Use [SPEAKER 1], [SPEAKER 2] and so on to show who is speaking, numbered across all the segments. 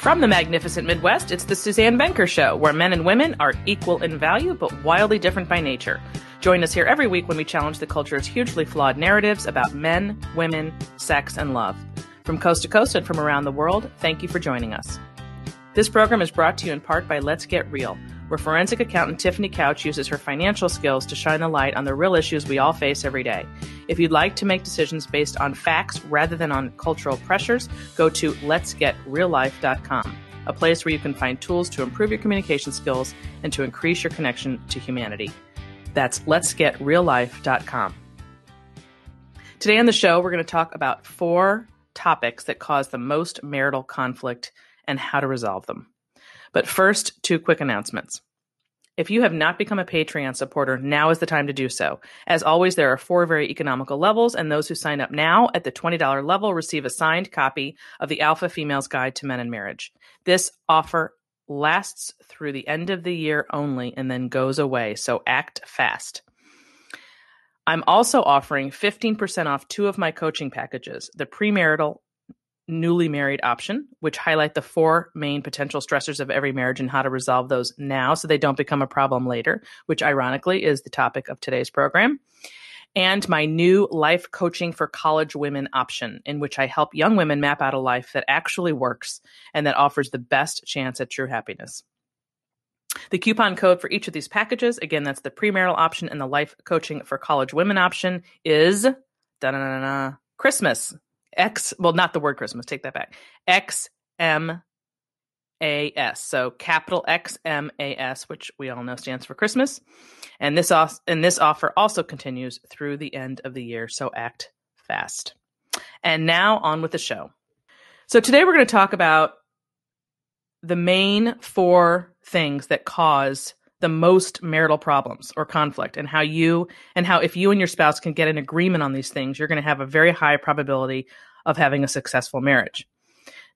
[SPEAKER 1] From the magnificent Midwest, it's the Suzanne Venker Show, where men and women are equal in value, but wildly different by nature. Join us here every week when we challenge the culture's hugely flawed narratives about men, women, sex, and love. From coast to coast and from around the world, thank you for joining us. This program is brought to you in part by Let's Get Real, where forensic accountant Tiffany Couch uses her financial skills to shine the light on the real issues we all face every day. If you'd like to make decisions based on facts rather than on cultural pressures, go to letsgetreallife.com, a place where you can find tools to improve your communication skills and to increase your connection to humanity. That's letsgetreallife.com. Today on the show, we're going to talk about 4 topics that cause the most marital conflict and how to resolve them. But first, 2 quick announcements. If you have not become a Patreon supporter, now is the time to do so. As always, there are 4 very economical levels, and those who sign up now at the $20 level receive a signed copy of the Alpha Female's Guide to Men and Marriage. This offer lasts through the end of the year only and then goes away, so act fast. I'm also offering 15% off 2 of my coaching packages, the premarital newly married option, which highlight the 4 main potential stressors of every marriage and how to resolve those now so they don't become a problem later, which ironically is the topic of today's program. And my new life coaching for college women option, in which I help young women map out a life that actually works and that offers the best chance at true happiness. The coupon code for each of these packages, again, that's the premarital option and the life coaching for college women option, is Christmas. Not the word Christmas, take that back. XMAS. So capital XMAS, which we all know stands for Christmas. And this offer also continues through the end of the year, so act fast. And now on with the show. So today we're going to talk about the main 4 things that cause the most marital problems or conflict, and how if you and your spouse can get an agreement on these things, you're going to have a very high probability of having a successful marriage.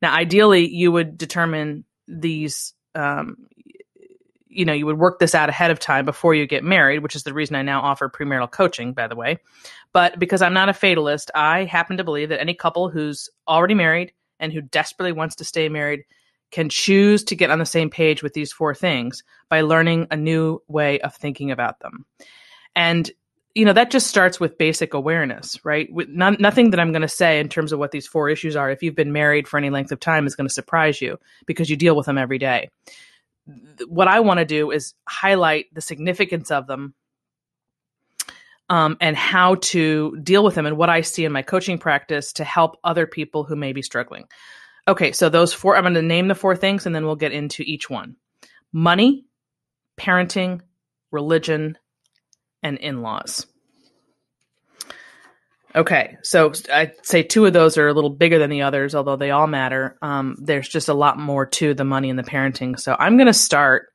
[SPEAKER 1] Now, ideally, you would determine these, you would work this out ahead of time before you get married, which is the reason I now offer premarital coaching, by the way. But because I'm not a fatalist, I happen to believe that any couple who's already married and who desperately wants to stay married can choose to get on the same page with these 4 things by learning a new way of thinking about them. And, that just starts with basic awareness, right? Nothing that I'm going to say in terms of what these 4 issues are, if you've been married for any length of time, is going to surprise you because you deal with them every day. What I want to do is highlight the significance of them and how to deal with them and what I see in my coaching practice to help other people who may be struggling. Okay, so those 4, I'm going to name the 4 things and then we'll get into each one. Money, parenting, religion, and in-laws. Okay, so I'd say 2 of those are a little bigger than the others, although they all matter. There's just a lot more to the money and the parenting. So I'm going to start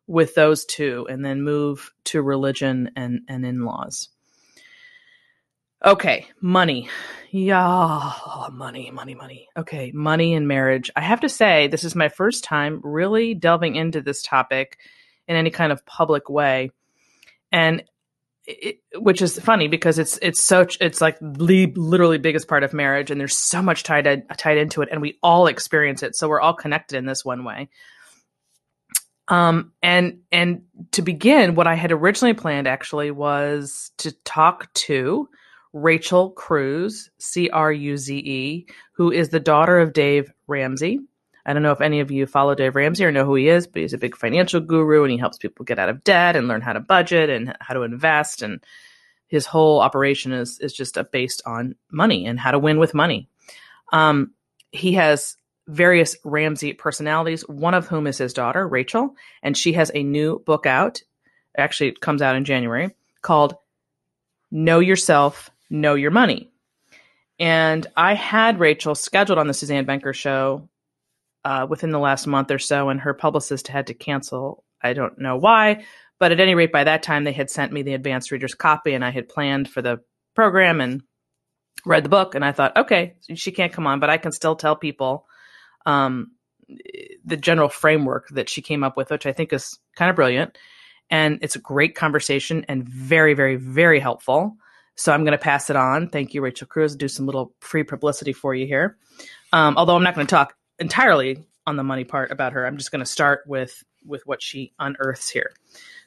[SPEAKER 1] with those 2 and then move to religion and in-laws. Okay, money. Yeah, money. Okay, money and marriage. I have to say, this is my first time really delving into this topic in any kind of public way. And which is funny because it's like the literally biggest part of marriage, and there's so much tied into it, and we all experience it. So we're all connected in this one way. And to begin, what I had originally planned actually was to talk to Rachel Cruze, Cruze, who is the daughter of Dave Ramsey. I don't know if any of you follow Dave Ramsey or know who he is, but he's a big financial guru and he helps people get out of debt and learn how to budget and how to invest. And his whole operation is just based on money and how to win with money. He has various Ramsey personalities, one of whom is his daughter, Rachel, and she has a new book out. Actually, it comes out in January, called Know Yourself, Know Your Money. And I had Rachel scheduled on the Suzanne Venker Show within the last month or so, and her publicist had to cancel. I don't know why, but at any rate, by that time, they had sent me the advanced reader's copy, and I had planned for the program and read the book, and I thought, okay, she can't come on, but I can still tell people the general framework that she came up with, which I think is kind of brilliant. And it's a great conversation and very, very, very helpful. So I'm going to pass it on. Thank you, Rachel Cruze. Do some little free publicity for you here. Although I'm not going to talk entirely on the money part about her. I'm just going to start with what she unearths here.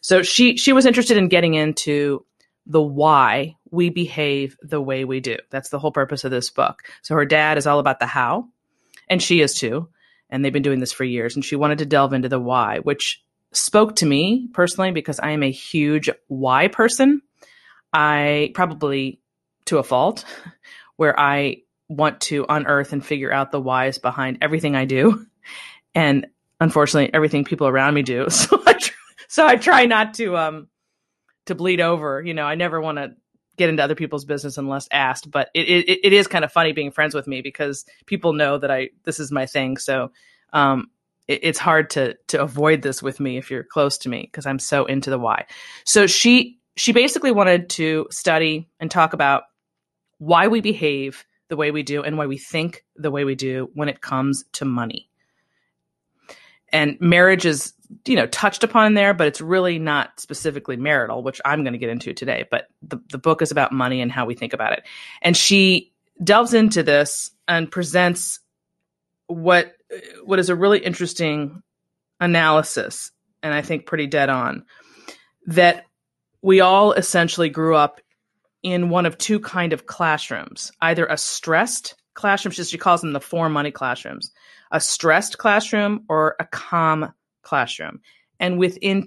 [SPEAKER 1] So she was interested in getting into the why we behave the way we do. That's the whole purpose of this book. So her dad is all about the how, and she is too. And they've been doing this for years. And she wanted to delve into the why, which spoke to me personally because I am a huge why person. I probably to a fault, where I want to unearth and figure out the whys behind everything I do. And unfortunately, everything people around me do. So I try not to bleed over. You know, I never want to get into other people's business unless asked, but it is kind of funny being friends with me because people know that this is my thing. So, it's hard to avoid this with me if you're close to me because I'm so into the why. So she basically wanted to study and talk about why we behave the way we do and why we think the way we do when it comes to money. And marriage is, touched upon there, but it's really not specifically marital, which I'm going to get into today. But the book is about money and how we think about it. And she delves into this and presents what is a really interesting analysis, and I think pretty dead on, that we all essentially grew up in one of two kind of classrooms, either a stressed classroom, she calls them the 4 money classrooms, a stressed classroom or a calm classroom. And within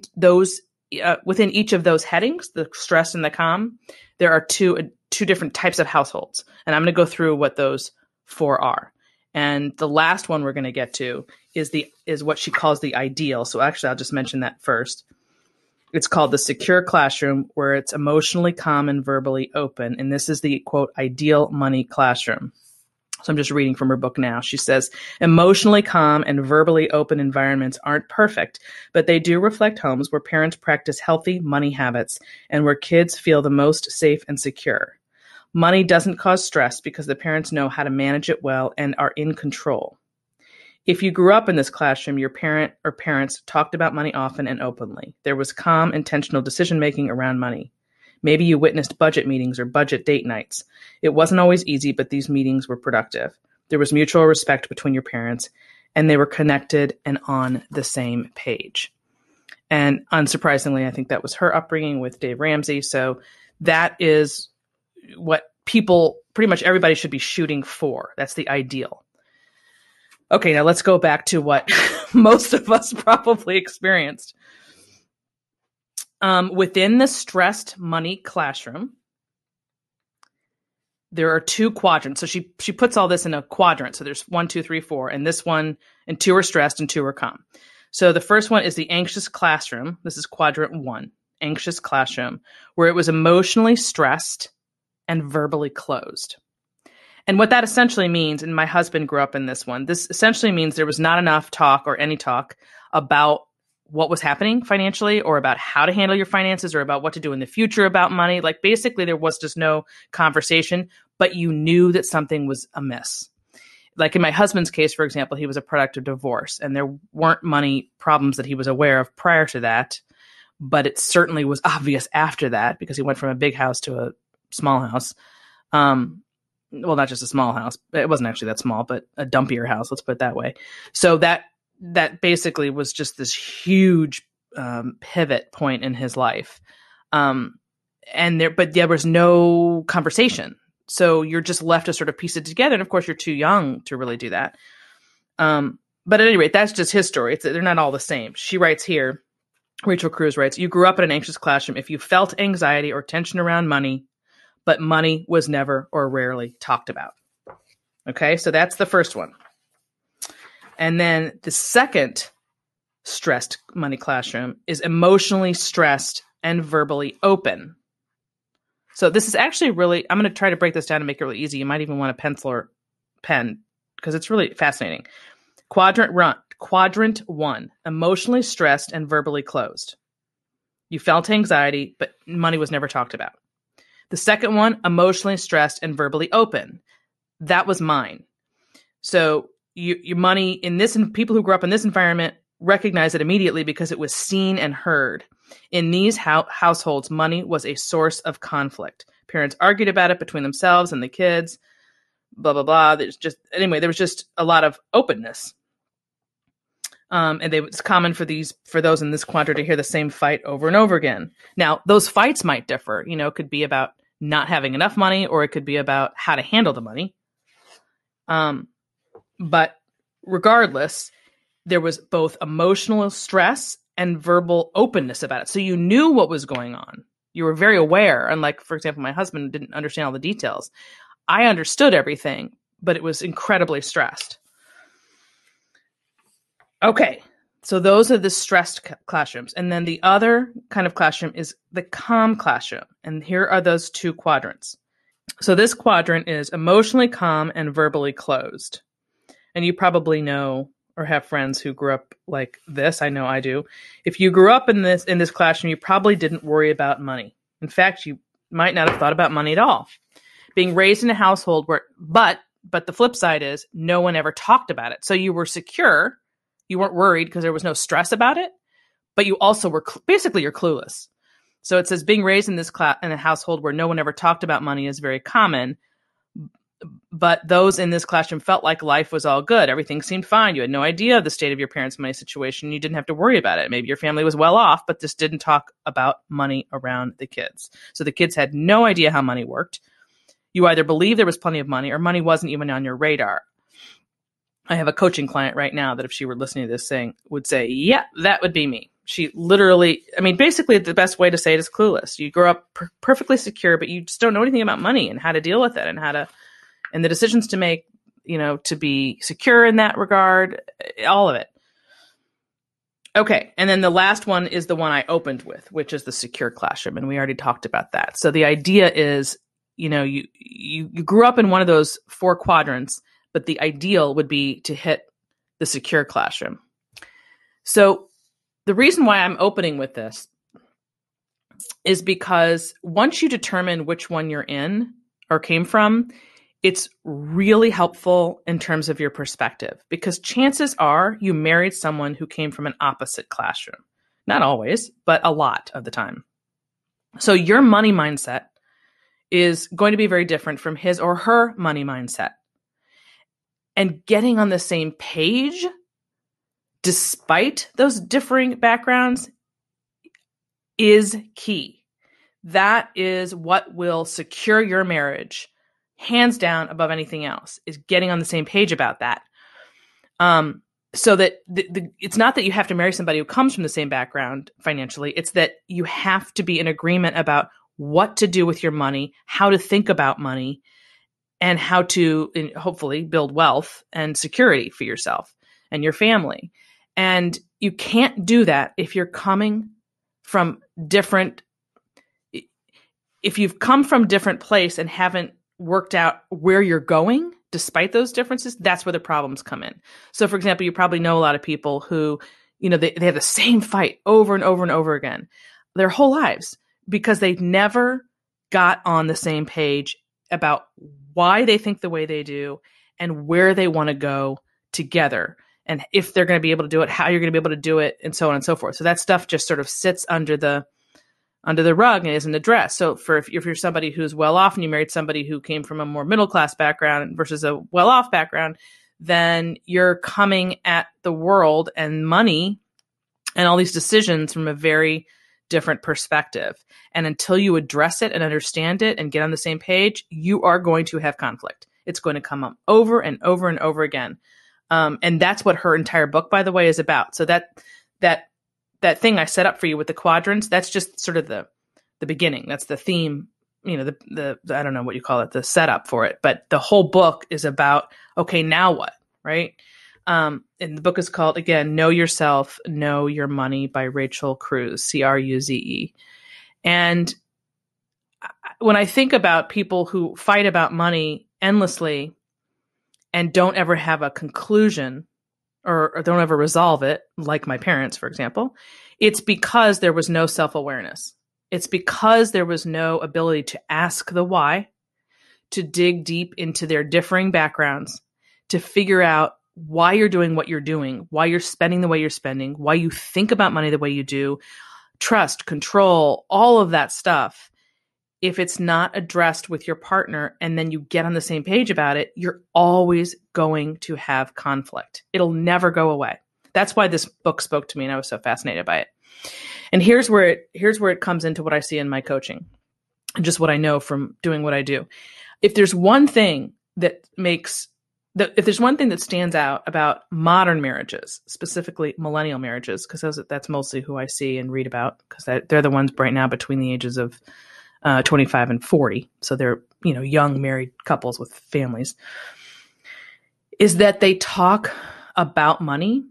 [SPEAKER 1] each of those headings, the stress and the calm, there are two different types of households. And I'm going to go through what those 4 are. And the last one we're going to get to is what she calls the ideal. So actually, I'll just mention that first. It's called the secure classroom, where it's emotionally calm and verbally open. And this is the, quote, ideal money classroom. So I'm just reading from her book now. She says, emotionally calm and verbally open environments aren't perfect, but they do reflect homes where parents practice healthy money habits and where kids feel the most safe and secure. Money doesn't cause stress because the parents know how to manage it well and are in control. If you grew up in this classroom, your parent or parents talked about money often and openly. There was calm, intentional decision-making around money. Maybe you witnessed budget meetings or budget date nights. It wasn't always easy, but these meetings were productive. There was mutual respect between your parents, and they were connected and on the same page. And unsurprisingly, I think that was her upbringing with Dave Ramsey. So that is what pretty much everybody should be shooting for. That's the ideal. Okay, now let's go back to what most of us probably experienced. Within the stressed money classroom, there are 2 quadrants. So she puts all this in a quadrant. So there's 1, 2, 3, 4, and this one, and 2 are stressed and 2 are calm. So the first one is the anxious classroom. This is quadrant 1, anxious classroom, where it was emotionally stressed and verbally closed. And what that essentially means, and my husband grew up in this one, this essentially means there was not enough talk or any talk about what was happening financially or about how to handle your finances or about what to do in the future about money. Like basically there was just no conversation, but you knew that something was amiss. Like in my husband's case, for example, he was a product of divorce and there weren't money problems that he was aware of prior to that, but it certainly was obvious after that because he went from a big house to a small house. Well, not just a small house. It wasn't actually that small, but a dumpier house. Let's put it that way. So that basically was just this huge pivot point in his life. But there was no conversation. So you're just left to sort of piece it together. And of course, you're too young to really do that. But at any rate, that's just his story. They're not all the same. She writes here, Rachel Cruz writes, you grew up in an anxious classroom if you felt anxiety or tension around money, but money was never or rarely talked about. Okay, so that's the first one. And then the second stressed money classroom is emotionally stressed and verbally open. So this is actually really, I'm going to try to break this down and make it really easy. You might even want a pencil or pen because it's really fascinating. Quadrant 1, emotionally stressed and verbally closed. You felt anxiety, but money was never talked about. The second one, emotionally stressed and verbally open. That was mine. So your money in this, and people who grew up in this environment recognize it immediately because it was seen and heard. In these households, money was a source of conflict. Parents argued about it between themselves and the kids, blah, blah, blah. There was just a lot of openness. And it's common for those in this quadrant to hear the same fight over and over again. Now, those fights might differ. It could be about not having enough money, or it could be about how to handle the money. But regardless, there was both emotional stress and verbal openness about it. So you knew what was going on. You were very aware. Unlike, for example, my husband didn't understand all the details. I understood everything, but it was incredibly stressed. Okay, so those are the stressed classrooms. And then the other kind of classroom is the calm classroom. And here are those two quadrants. So this quadrant is emotionally calm and verbally closed. And you probably know or have friends who grew up like this. I know I do. If you grew up in this classroom, you probably didn't worry about money. In fact, you might not have thought about money at all. Being raised in a household where, but the flip side is no one ever talked about it. So you were secure. You weren't worried because there was no stress about it, but you also were basically you're clueless. So it says being raised in in a household where no one ever talked about money is very common. But those in this classroom felt like life was all good. Everything seemed fine. You had no idea of the state of your parents' money situation. You didn't have to worry about it. Maybe your family was well off, but just didn't talk about money around the kids. So the kids had no idea how money worked. You either believed there was plenty of money or money wasn't even on your radar. I have a coaching client right now that if she were listening to this thing would say, yeah, that would be me. She literally, basically the best way to say it is clueless. You grow up perfectly secure, but you just don't know anything about money and how to deal with it and the decisions to make, to be secure in that regard, all of it. Okay. And then the last one is the one I opened with, which is the secure classroom. And we already talked about that. So the idea is, you grew up in one of those four quadrants, but the ideal would be to hit the secure classroom. So the reason why I'm opening with this is because once you determine which one you're in or came from, it's really helpful in terms of your perspective, because chances are you married someone who came from an opposite classroom. Not always, but a lot of the time. So your money mindset is going to be very different from his or her money mindset. And getting on the same page, despite those differing backgrounds, is key. That is what will secure your marriage, hands down, above anything else, is getting on the same page about that. So that it's not that you have to marry somebody who comes from the same background financially. It's that you have to be in agreement about what to do with your money, how to think about money, and how to hopefully build wealth and security for yourself and your family. And you can't do that if you're coming from if you've come from different place and haven't worked out where you're going, despite those differences, that's where the problems come in. So for example, you probably know a lot of people who, they have the same fight over and over and over again their whole lives because they never got on the same page about why they think the way they do and where they want to go together. And if they're going to be able to do it, how you're going to be able to do it, and so on and so forth. So that stuff just sort of sits under the rug and isn't addressed. So if you're somebody who's well off and you married somebody who came from a more middle class background versus a well off background, then you're coming at the world and money and all these decisions from a very different perspective. And until you address it and understand it and get on the same page, you are going to have conflict. It's going to come up over and over and over again. And that's what her entire book, by the way, is about. So that thing I set up for you with the quadrants, that's just sort of the beginning. That's the theme, the I don't know what you call it, the setup for it. But the whole book is about, okay, now what, right? And the book is called, again, Know Yourself, Know Your Money by Rachel Cruz, Cruze. And when I think about people who fight about money endlessly and don't ever have a conclusion or don't ever resolve it, like my parents, for example, it's because there was no self-awareness. It's because there was no ability to ask the why, to dig deep into their differing backgrounds, to figure out why you're doing what you're doing, why you're spending the way you're spending, why you think about money the way you do, trust, control, all of that stuff. If it's not addressed with your partner and then you get on the same page about it, you're always going to have conflict. It'll never go away. That's why this book spoke to me and I was so fascinated by it. And here's where it comes into what I see in my coaching and just what I know from doing what I do. If there's one thing that stands out about modern marriages, specifically millennial marriages, because that's mostly who I see and read about, because they're the ones right now between the ages of 25 and 40. So they're, young married couples with families, is that they talk about money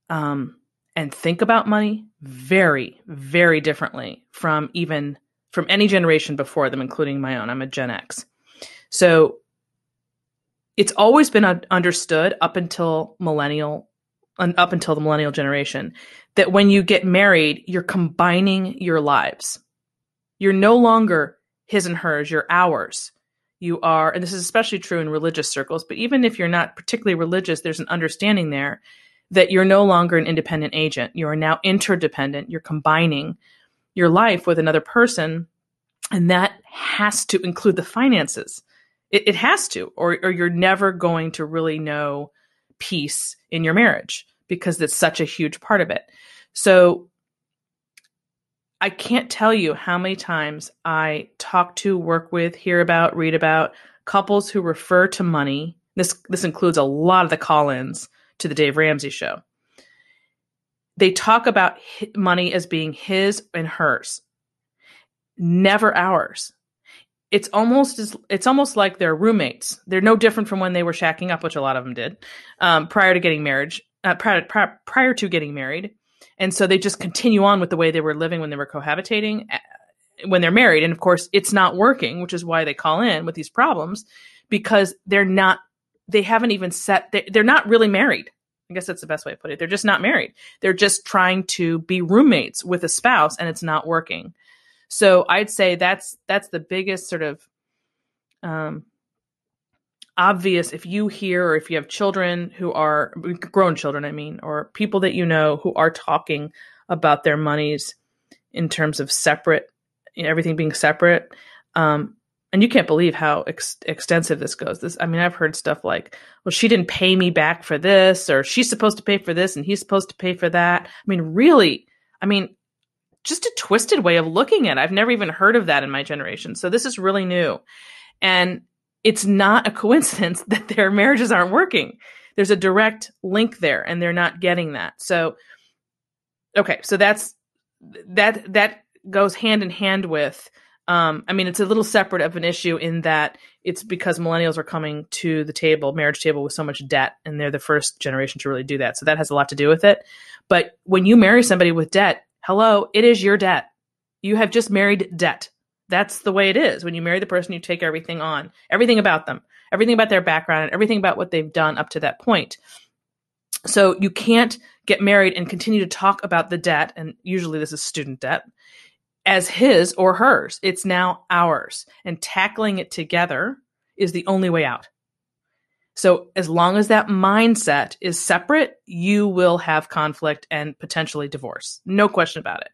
[SPEAKER 1] and think about money very, very differently from any generation before them, including my own. I'm a Gen X. So it's always been understood up until the millennial generation that when you get married, you're combining your lives. You're no longer his and hers, you're ours. You are, and this is especially true in religious circles, but even if you're not particularly religious, there's an understanding there that you're no longer an independent agent. You are now interdependent. You're combining your life with another person, and that has to include the finances. It has to, or you're never going to really know peace in your marriage because it's such a huge part of it. So I can't tell you how many times I talk to, work with, hear about, read about couples who refer to money. This includes a lot of the call-ins to the Dave Ramsey show. They talk about money as being his and hers, never ours. It's almost like they're roommates. They're no different from when they were shacking up, which a lot of them did prior to getting married. And so they just continue on with the way they were living when they were cohabitating, when they're married. And of course, it's not working, which is why they call in with these problems, because they're not really married. I guess that's the best way to put it. They're just not married. They're just trying to be roommates with a spouse, and it's not working. So I'd say that's the biggest sort of obvious, if you hear, or if you have children who are grown children, or people that who are talking about their monies in terms of separate, everything being separate. And you can't believe how extensive this goes. I've heard stuff like, well, she didn't pay me back for this, or she's supposed to pay for this and he's supposed to pay for that. Really, just a twisted way of looking at it. I've never even heard of that in my generation. So this is really new. And it's not a coincidence that their marriages aren't working. There's a direct link there, and they're not getting that. So, okay. So that goes hand in hand with, it's a little separate of an issue in that it's because millennials are coming to the marriage table with so much debt, and they're the first generation to really do that. So that has a lot to do with it. But when you marry somebody with debt, hello, it is your debt. You have just married debt. That's the way it is. When you marry the person, you take everything on, everything about them, everything about their background, and everything about what they've done up to that point. So you can't get married and continue to talk about the debt, and usually this is student debt, as his or hers. It's now ours. And tackling it together is the only way out. So as long as that mindset is separate, you will have conflict and potentially divorce. No question about it.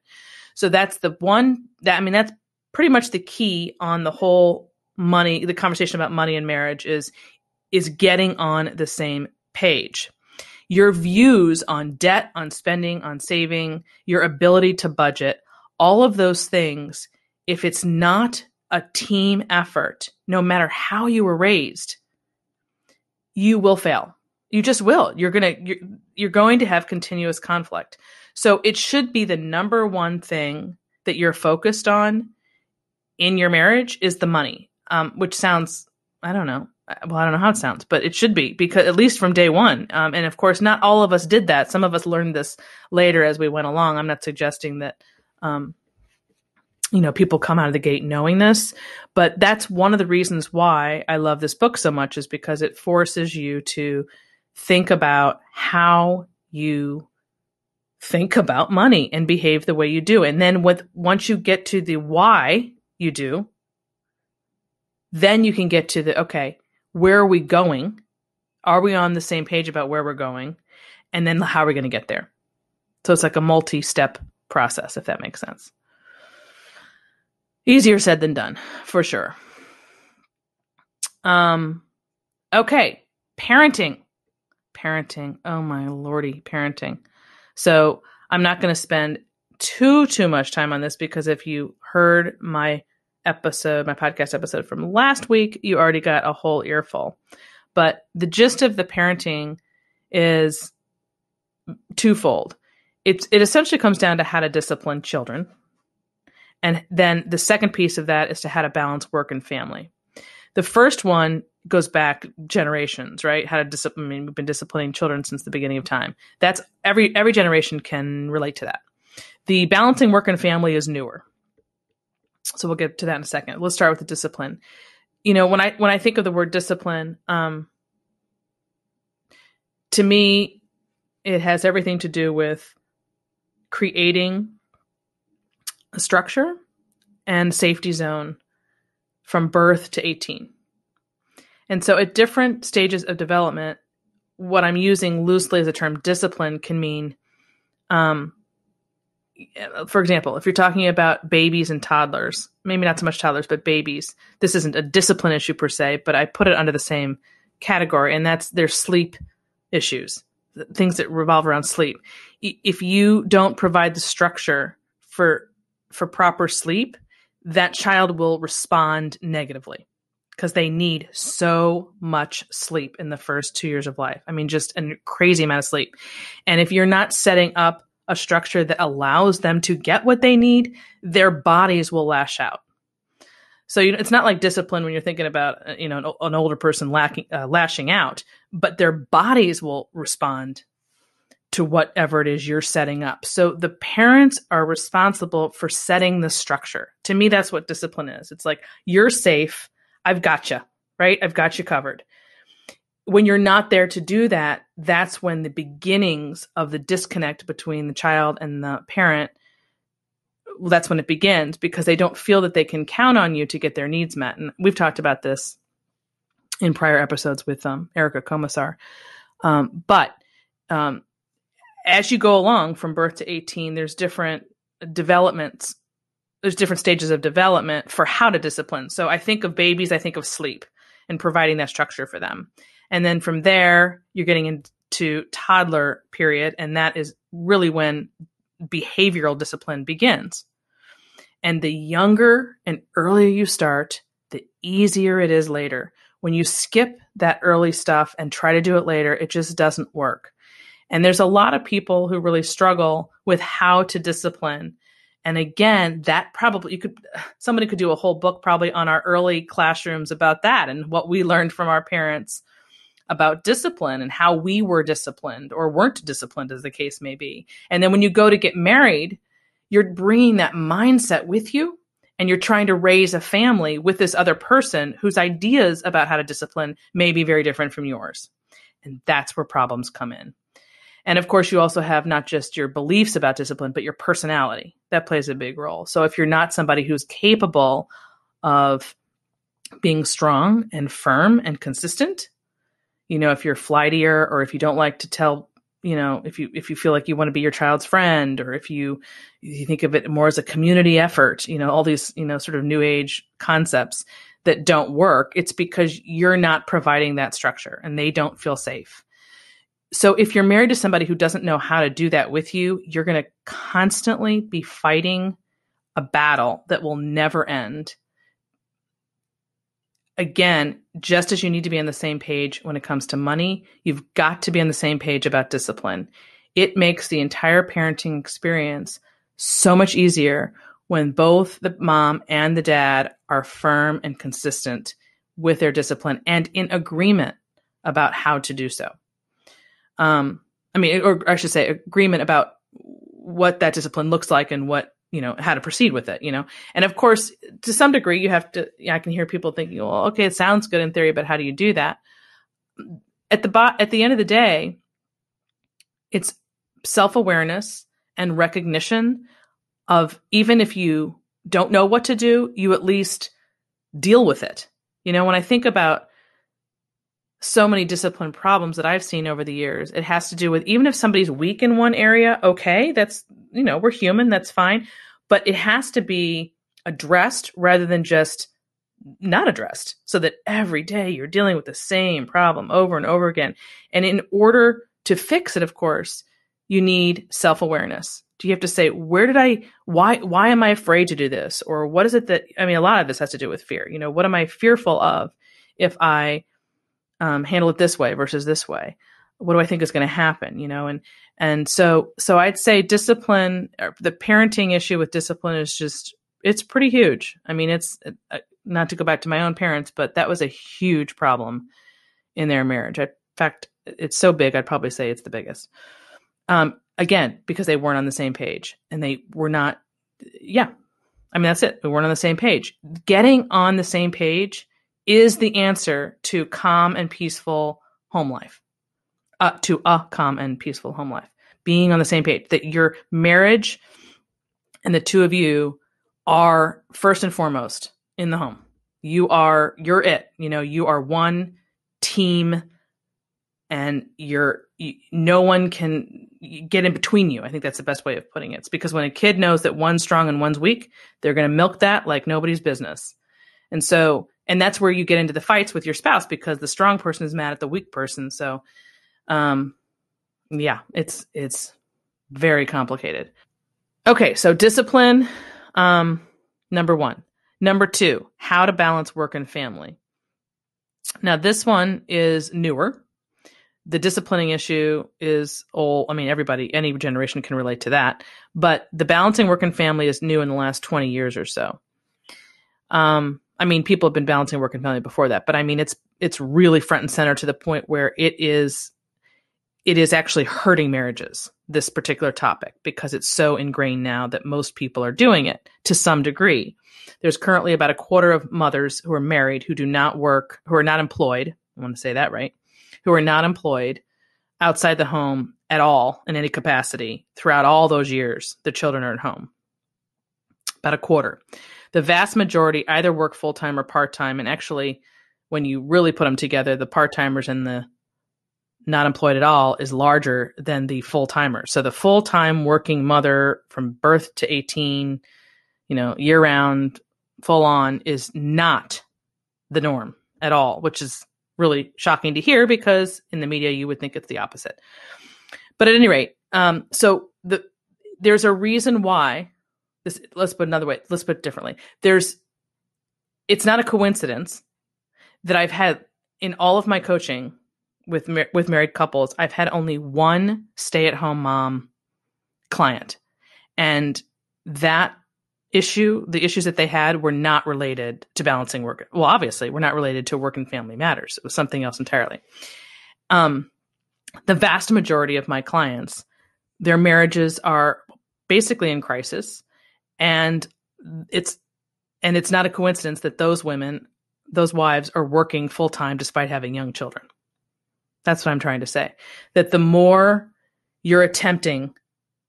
[SPEAKER 1] So that's the one that's pretty much the key on the whole money, the conversation about money and marriage is getting on the same page. Your views on debt, on spending, on saving, your ability to budget, all of those things, if it's not a team effort, no matter how you were raised, you will fail. You just will. You're going to have continuous conflict. So it should be the number one thing that you're focused on in your marriage is the money, which sounds, I don't know. Well, I don't know how it sounds, but it should be, because at least from day one. And of course, not all of us did that. Some of us learned this later as we went along. I'm not suggesting that, people come out of the gate knowing this, but that's one of the reasons why I love this book so much, is because it forces you to think about how you think about money and behave the way you do. And then once you get to the why you do, then you can get to the, okay, where are we going? Are we on the same page about where we're going? And then how are we going to get there? So it's like a multi-step process, if that makes sense. Easier said than done, for sure. Okay, parenting. parenting. Oh my lordy, parenting. So I'm not going to spend too much time on this, because if you heard my podcast episode from last week, you already got a whole earful. But the gist of the parenting is twofold. It essentially comes down to how to discipline children. And then the second piece of that is to how to balance work and family. The first one goes back generations, right? How to discipline. I mean, we've been disciplining children since the beginning of time. That's every generation can relate to that. The balancing work and family is newer. So we'll get to that in a second. Let's start with the discipline. You know, when I think of the word discipline, to me, it has everything to do with creating a structure and safety zone from birth to 18. And so at different stages of development, what I'm using loosely as a term discipline can mean, for example, if you're talking about babies and toddlers, maybe not so much toddlers, but babies, this isn't a discipline issue per se, but I put it under the same category, and that's their sleep issues, things that revolve around sleep. If you don't provide the structure for proper sleep, that child will respond negatively because they need so much sleep in the first 2 years of life. I mean, just a crazy amount of sleep. And if you're not setting up a structure that allows them to get what they need, their bodies will lash out. So it's not like discipline when you're thinking about an older person lashing out, but their bodies will respond to whatever it is you're setting up. So the parents are responsible for setting the structure. To me, that's what discipline is. It's like, you're safe. I've got you, right? I've got you covered. When you're not there to do that, that's when the beginnings of the disconnect between the child and the parent, well, that's when it begins, because they don't feel that they can count on you to get their needs met. And we've talked about this in prior episodes with Erica Commissar. But as you go along from birth to 18, there's different developments. There's different stages of development for how to discipline. So I think of babies, I think of sleep and providing that structure for them. And then from there, you're getting into toddler period. And that is really when behavioral discipline begins. And the younger and earlier you start, the easier it is later. When you skip that early stuff and try to do it later, it just doesn't work. And there's a lot of people who really struggle with how to discipline. And again, that probably somebody could do a whole book probably on our early classrooms about that and what we learned from our parents about discipline and how we were disciplined or weren't disciplined, as the case may be. And then when you go to get married, you're bringing that mindset with you, and you're trying to raise a family with this other person whose ideas about how to discipline may be very different from yours. And that's where problems come in. And of course, you also have not just your beliefs about discipline, but your personality. That plays a big role. So if you're not somebody who's capable of being strong and firm and consistent, if you're flightier, or if you don't like to tell, if you feel like you want to be your child's friend, or if you think of it more as a community effort, all these, sort of new age concepts that don't work, it's because you're not providing that structure and they don't feel safe. So if you're married to somebody who doesn't know how to do that with you, you're going to constantly be fighting a battle that will never end. Again, just as you need to be on the same page when it comes to money, you've got to be on the same page about discipline. It makes the entire parenting experience so much easier when both the mom and the dad are firm and consistent with their discipline and in agreement about how to do so. Or I should say agreement about what that discipline looks like and what, how to proceed with it, And of course, to some degree, you have to, I can hear people thinking, well, okay, it sounds good in theory, but how do you do that? At the end of the day, it's self-awareness and recognition of, even if you don't know what to do, you at least deal with it. When I think about so many discipline problems that I've seen over the years, it has to do with, even if somebody's weak in one area, okay, that's, we're human, that's fine. But it has to be addressed rather than just not addressed, so that every day you're dealing with the same problem over and over again. And in order to fix it, of course, you need self-awareness. Do you have to say, why am I afraid to do this? Or what is it that, I mean, a lot of this has to do with fear. What am I fearful of if I handle it this way versus this way? What do I think is going to happen? And so I'd say discipline, or the parenting issue with discipline is just, it's pretty huge. I mean, it's not to go back to my own parents, but that was a huge problem in their marriage. In fact, it's so big, I'd probably say it's the biggest. Again, because they weren't on the same page, and they were not, I mean, that's it. We weren't on the same page. Getting on the same page is the answer to calm and peaceful home life, to a calm and peaceful home life. Being on the same page, that your marriage and the two of you are first and foremost in the home. You're it, you are one team, and no one can get in between you. I think that's the best way of putting it. It's because when a kid knows that one's strong and one's weak, they're going to milk that like nobody's business. And that's where you get into the fights with your spouse, because the strong person is mad at the weak person. So, it's very complicated. Okay. So discipline, number one. Number two, how to balance work and family. Now, this one is newer. The disciplining issue is old. I mean, any generation can relate to that. But the balancing work and family is new in the last 20 years or so. I mean, people have been balancing work and family before that, but I mean, it's really front and center to the point where it is actually hurting marriages, this particular topic, because it's so ingrained now that most people are doing it to some degree. There's currently about a quarter of mothers who are married who do not work, who are not employed. I want to say that right. Who are not employed outside the home at all in any capacity throughout all those years the children are at home. About a quarter. The vast majority either work full-time or part-time. And actually, when you really put them together, the part-timers and the not employed at all is larger than the full-timers. So the full-time working mother from birth to 18, year-round, full-on, is not the norm at all, which is really shocking to hear, because in the media you would think it's the opposite. But at any rate, there's a reason why this. Let's put it another way. Let's put it differently. It's not a coincidence that I've had, in all of my coaching with married couples, I've had only one stay-at-home mom client, and the issues that they had were not related to balancing work. Well, obviously, were not related to work and family matters. It was something else entirely. The vast majority of my clients, their marriages are basically in crisis, and it's not a coincidence that those wives are working full time despite having young children. That's what I'm trying to say. That the more you're attempting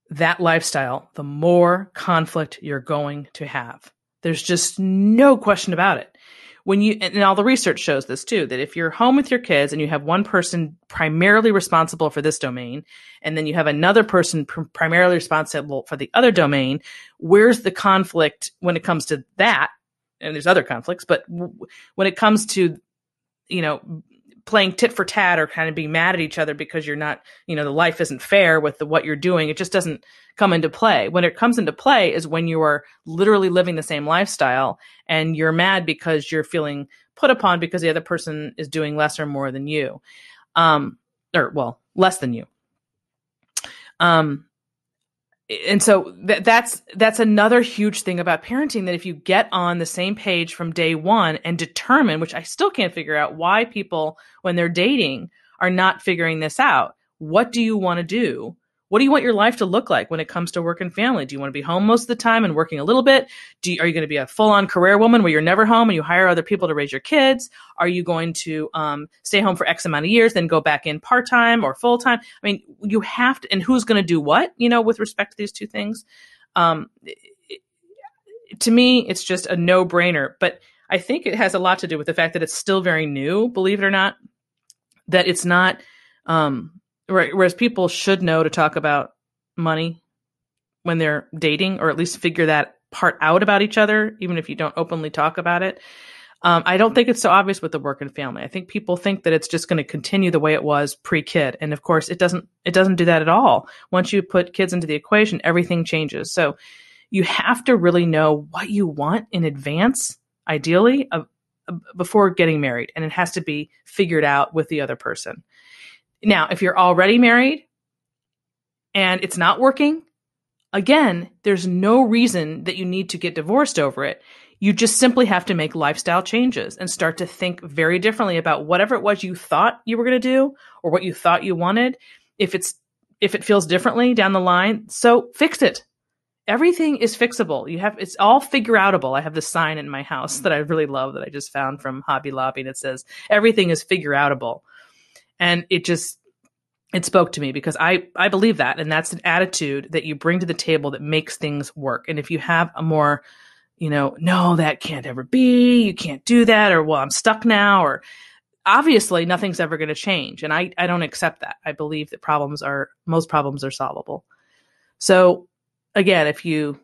[SPEAKER 1] that lifestyle, the more conflict you're going to have. There's just no question about it. And all the research shows this too, that if you're home with your kids and you have one person primarily responsible for this domain, and then you have another person primarily responsible for the other domain, where's the conflict when it comes to that? And there's other conflicts, but when it comes to, playing tit for tat or kind of being mad at each other because you're not, the life isn't fair with what you're doing, it just doesn't come into play. When it comes into play is when you are literally living the same lifestyle and you're mad because you're feeling put upon because the other person is doing less or more than you, less than you. And so that's another huge thing about parenting, that if you get on the same page from day one and determine, which I still can't figure out why people, when they're dating, are not figuring this out. What do you want to do? What do you want your life to look like when it comes to work and family? Do you want to be home most of the time and working a little bit? Are you going to be a full-on career woman where you're never home and you hire other people to raise your kids? Are you going to stay home for X amount of years, then go back in part-time or full-time? I mean, you have to, and who's going to do what, with respect to these two things? To me, it's just a no-brainer. But I think it has a lot to do with the fact that it's still very new, believe it or not, that it's not... Whereas people should know to talk about money when they're dating, or at least figure that part out about each other, even if you don't openly talk about it. I don't think it's so obvious with the work and family. I think people think that it's just going to continue the way it was pre-kid. And of course, it doesn't do that at all. Once you put kids into the equation, everything changes. So you have to really know what you want in advance, ideally, before getting married. And it has to be figured out with the other person. Now, if you're already married and it's not working, again, there's no reason that you need to get divorced over it. You just simply have to make lifestyle changes and start to think very differently about whatever it was you thought you were going to do or what you thought you wanted. If it feels differently down the line, so fix it. Everything is fixable. It's all figure outable. I have this sign in my house that I really love that I just found from Hobby Lobby, and it says everything is figure outable. And it spoke to me because I believe that. And that's an attitude that you bring to the table that makes things work. And if you have a more, no, that can't ever be, you can't do that, or, well, I'm stuck now, or obviously nothing's ever going to change. And I don't accept that. I believe that most problems are solvable. So again, if you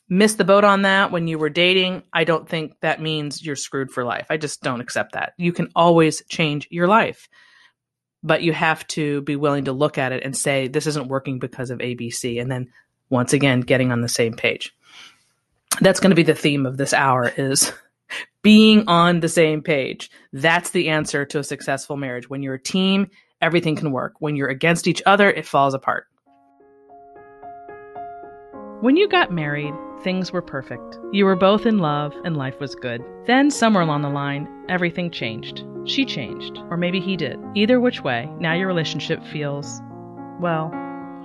[SPEAKER 1] missed the boat on that when you were dating, I don't think that means you're screwed for life. I just don't accept that. You can always change your life. But you have to be willing to look at it and say, this isn't working because of ABC. And then once again, getting on the same page. That's going to be the theme of this hour, is being on the same page. That's the answer to a successful marriage. When you're a team, everything can work. When you're against each other, it falls apart. When you got married, things were perfect. You were both in love and life was good. Then somewhere along the line, everything changed. She changed, or maybe he did. Either which way, now your relationship feels, well,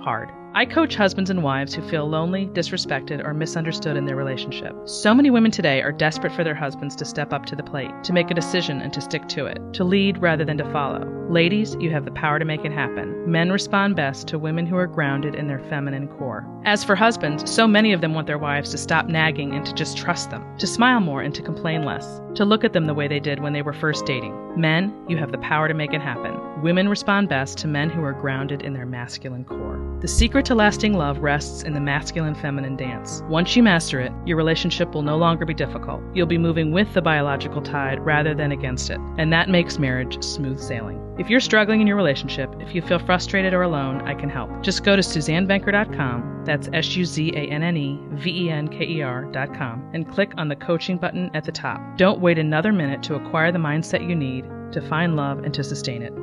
[SPEAKER 1] hard. I coach husbands and wives who feel lonely, disrespected, or misunderstood in their relationship. So many women today are desperate for their husbands to step up to the plate, to make a decision and to stick to it, to lead rather than to follow. Ladies, you have the power to make it happen. Men respond best to women who are grounded in their feminine core. As for husbands, so many of them want their wives to stop nagging and to just trust them, to smile more and to complain less, to look at them the way they did when they were first dating. Men, you have the power to make it happen. Women respond best to men who are grounded in their masculine core. The secret to lasting love rests in the masculine-feminine dance. Once you master it, your relationship will no longer be difficult. You'll be moving with the biological tide rather than against it. And that makes marriage smooth sailing. If you're struggling in your relationship, if you feel frustrated or alone, I can help. Just go to SuzanneVenker.com, that's SuzanneVenker.com, and click on the coaching button at the top. Don't wait another minute to acquire the mindset you need to find love and to sustain it.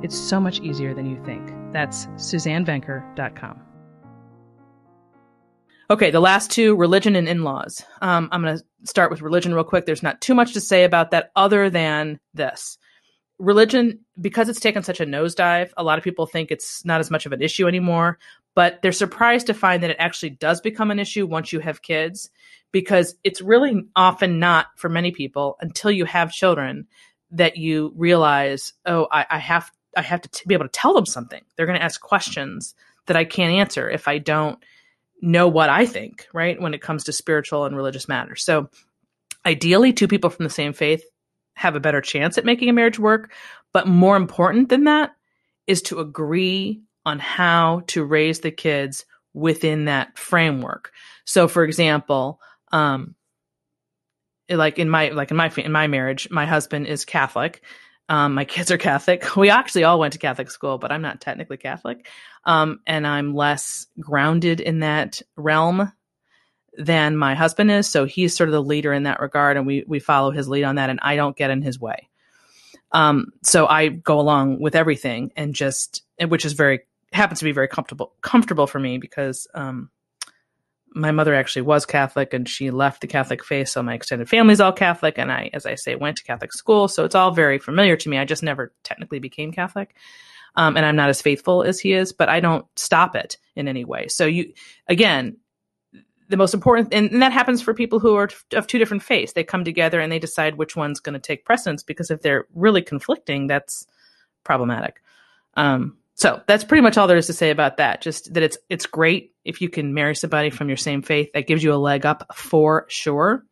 [SPEAKER 1] It's so much easier than you think. That's SuzanneVenker.com. Okay, the last two, religion and in-laws. I'm going to start with religion real quick. There's not too much to say about that other than this. Religion, because it's taken such a nosedive, a lot of people think it's not as much of an issue anymore, but they're surprised to find that it actually does become an issue once you have kids, because it's really often not for many people until you have children that you realize, oh, I have to be able to tell them something. They're going to ask questions that I can't answer if I don't know what I think, right, when it comes to spiritual and religious matters. So ideally, two people from the same faith have a better chance at making a marriage work. But more important than that is to agree on how to raise the kids within that framework. So, for example, like in my marriage, my husband is Catholic. My kids are Catholic. We actually all went to Catholic school, but I'm not technically Catholic. And I'm less grounded in that realm than my husband is. So he's sort of the leader in that regard, and we follow his lead on that, and I don't get in his way. So I go along with everything, which is happens to be very comfortable for me, because my mother actually was Catholic and she left the Catholic faith. So my extended family's all Catholic, and I, as I say, went to Catholic school. So it's all very familiar to me. I just never technically became Catholic. And I'm not as faithful as he is, but I don't stop it in any way. So again, the most important, and that happens for people who are of two different faiths. They come together and they decide which one's going to take precedence, because if they're really conflicting, that's problematic. So that's pretty much all there is to say about that. Just that it's great if you can marry somebody from your same faith. That gives you a leg up for sure.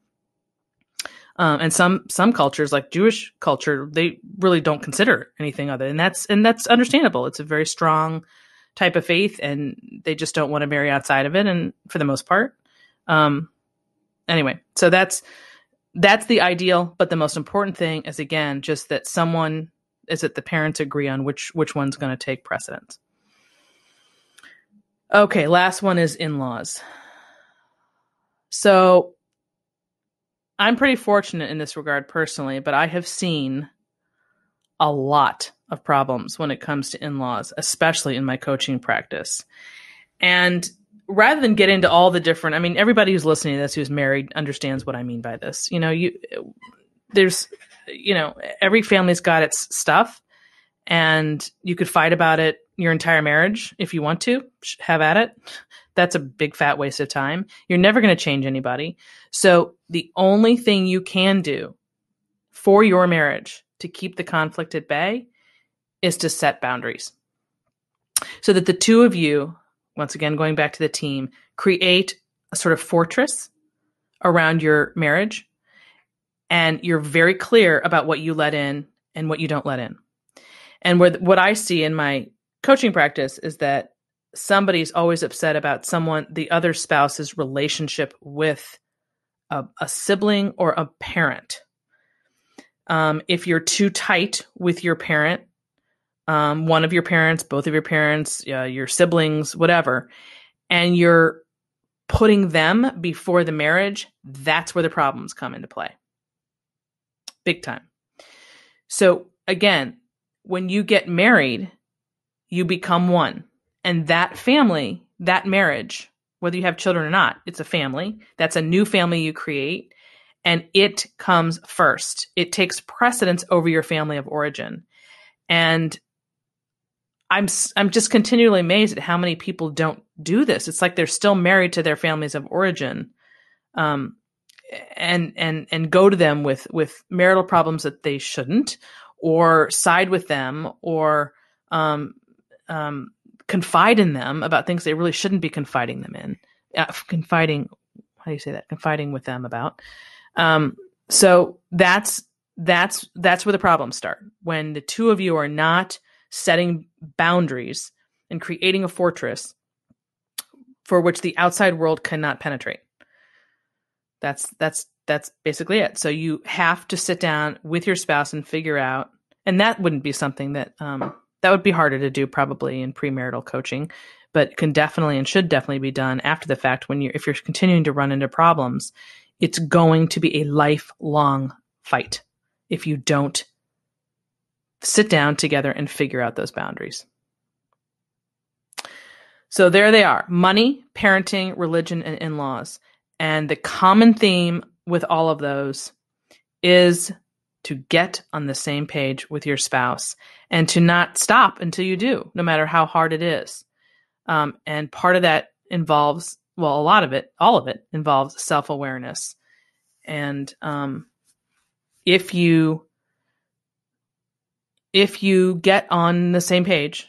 [SPEAKER 1] And some cultures, like Jewish culture, they really don't consider anything other, and that's understandable. It's a very strong type of faith, and they just don't want to marry outside of it, and for the most part. Anyway, so that's that's the ideal, but the most important thing is, again, just that the parents agree on which one's going to take precedence. Okay, last one is in-laws. So I'm pretty fortunate in this regard personally, but I have seen a lot of problems when it comes to in-laws, especially in my coaching practice. And rather than get into all the different, I mean, everybody who's listening to this who's married understands what I mean by this. Every family's got its stuff, and you could fight about it your entire marriage if you want to. Have at it. That's a big fat waste of time. You're never going to change anybody. So the only thing you can do for your marriage to keep the conflict at bay is to set boundaries so that the two of you, once again, going back to the team, create a sort of fortress around your marriage, and you're very clear about what you let in and what you don't let in. And what I see in my coaching practice is that somebody's always upset about the other spouse's relationship with a sibling or a parent. If you're too tight with your parent, one of your parents, both of your parents, your siblings, whatever, and you're putting them before the marriage, that's where the problems come into play. Big time. So again, when you get married, you become one. And that family, that marriage, whether you have children or not, it's a family. That's a new family you create. And it comes first. It takes precedence over your family of origin. And I'm just continually amazed at how many people don't do this. It's like they're still married to their families of origin, and go to them with marital problems that they shouldn't, or side with them, or confide in them about things they really shouldn't be confiding them in. Confiding with them about. So that's where the problems start. When the two of you are not setting boundaries and creating a fortress for which the outside world cannot penetrate. That's basically it. So you have to sit down with your spouse and figure out, and that wouldn't be something that would be harder to do probably in premarital coaching, but can definitely and should definitely be done after the fact if you're continuing to run into problems. It's going to be a lifelong fight if you don't sit down together and figure out those boundaries. So there they are: money, parenting, religion, and in-laws. And the common theme with all of those is to get on the same page with your spouse and to not stop until you do, no matter how hard it is. And part of that involves, all of it involves self-awareness. And if you get on the same page,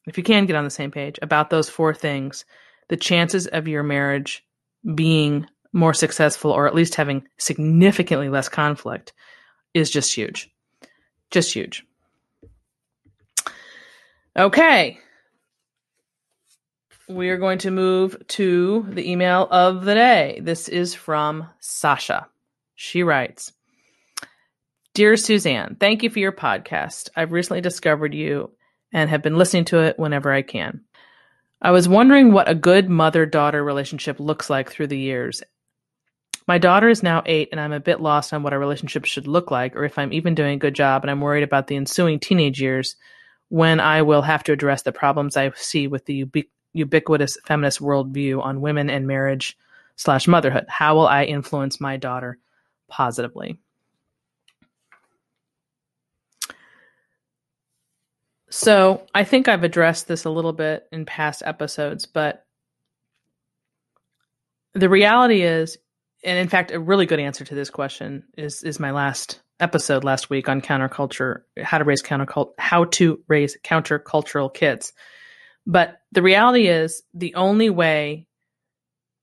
[SPEAKER 1] if you can get on the same page about those four things, the chances of your marriage being more successful, or at least having significantly less conflict, is just huge. Just huge. Okay. We are going to move to the email of the day. This is from Sasha. She writes, "Dear Suzanne, thank you for your podcast. I've recently discovered you and have been listening to it whenever I can. I was wondering what a good mother-daughter relationship looks like through the years. My daughter is now 8, and I'm a bit lost on what our relationship should look like, or if I'm even doing a good job, and I'm worried about the ensuing teenage years when I will have to address the problems I see with the ubiquitous feminist worldview on women and marriage/motherhood. How will I influence my daughter positively?" So I think I've addressed this a little bit in past episodes, but the reality is, and in fact, a really good answer to this question is my last episode last week on counterculture, how to raise countercultural kids. But the reality is, the only way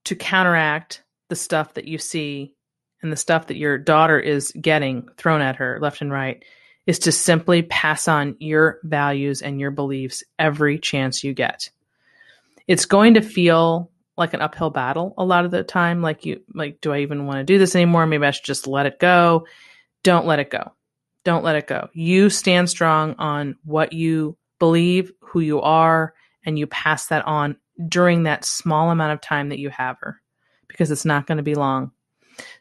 [SPEAKER 1] to counteract the stuff that you see and the stuff that your daughter is getting thrown at her left and right is to simply pass on your values and your beliefs every chance you get. It's going to feel like an uphill battle a lot of the time. Like, do I even want to do this anymore? Maybe I should just let it go. Don't let it go. Don't let it go. You stand strong on what you believe, who you are, and you pass that on during that small amount of time that you have her, because it's not going to be long.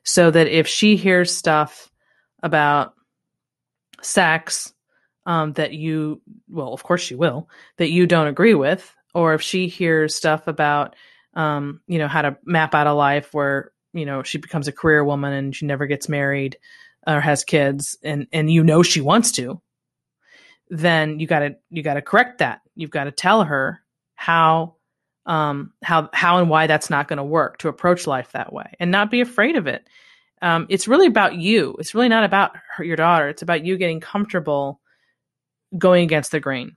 [SPEAKER 1] So that if she hears stuff about sex that you, well, of course she will, that you don't agree with, or if she hears stuff about, how to map out a life where, she becomes a career woman and she never gets married or has kids, and she wants to, then you gotta correct that. You've got to tell her how and why that's not going to work, to approach life that way and not be afraid of it. It's really about you. It's really not about your daughter. It's about you getting comfortable going against the grain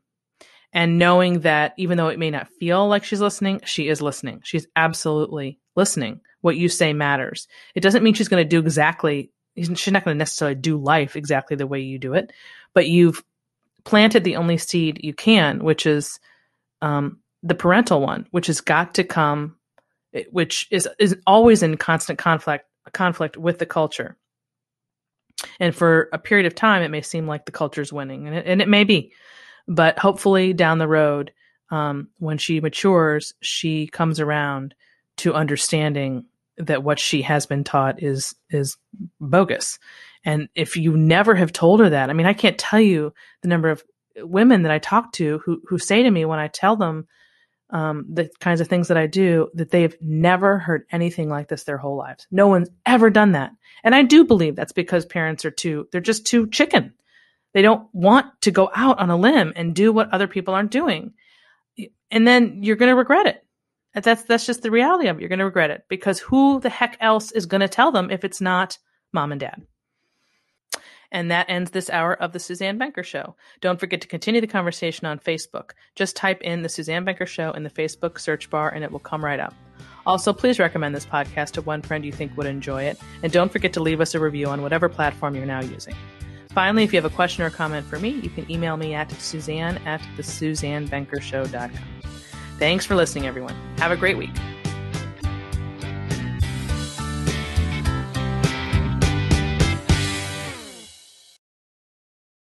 [SPEAKER 1] and knowing that even though it may not feel like she's listening, she is listening. She's absolutely listening. What you say matters. It doesn't mean she's going to do exactly, she's not going to necessarily do life exactly the way you do it, but you've planted the only seed you can, which is the parental one, which has got to come, which is always in constant conflict with the culture. And for a period of time, it may seem like the culture's winning, and it may be, but hopefully down the road, when she matures, she comes around to understanding that what she has been taught is bogus. And if you never have told her that, I mean, I can't tell you the number of women that I talk to who say to me when I tell them the kinds of things that I do, that they've never heard anything like this their whole lives. No one's ever done that. And I do believe that's because parents they're just too chicken. They don't want to go out on a limb and do what other people aren't doing. And then you're going to regret it. That's just the reality of it. You're going to regret it, because who the heck else is going to tell them if it's not mom and dad? And that ends this hour of the Suzanne Venker Show. Don't forget to continue the conversation on Facebook. Just type in the Suzanne Venker Show in the Facebook search bar and it will come right up. Also, please recommend this podcast to one friend you think would enjoy it. And don't forget to leave us a review on whatever platform you're now using. Finally, if you have a question or comment for me, you can email me at suzanne@thesuzannevenkershow.com. Thanks for listening, everyone. Have a great week.